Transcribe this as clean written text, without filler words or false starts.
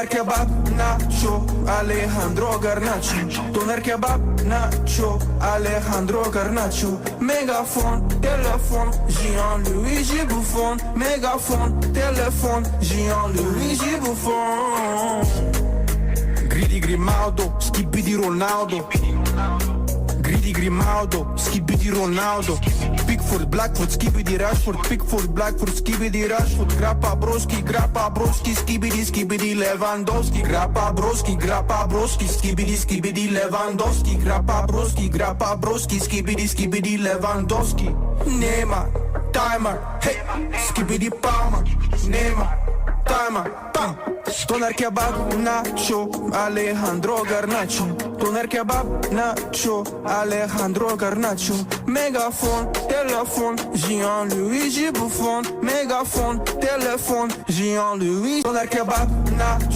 Doner kebab, nacho, Alejandro Garnacho. Doner kebab, nacho, Alejandro Garnacho. Mégaphone, téléphone, Jean-Louis Bouffon. Mégaphone, téléphone, Jean-Louis Bouffon. Gridi Grimaldo, skibidi Ronaldo. Gridi Grimaldo, skibidi Ronaldo. Pickford, Blackford, skibidi Rashford. Pickford, Blackford, skibidi Rashford. Grappa broski, skibidi Lewandowski. Grappa broski, skibidi Lewandowski. Grappa broski, skibidi Lewandowski. Neymar, timer, hey, skibidi Palmer. Neymar, timer, bam. Doner kebab, nacho, Alejandro Garnacho. Doner kebab, nacho, Alejandro Garnacho. Mégaphone, téléphone, Jean-Louis Bouffon. Mégaphone, téléphone, Jean-Louis. Doner kebab, nacho.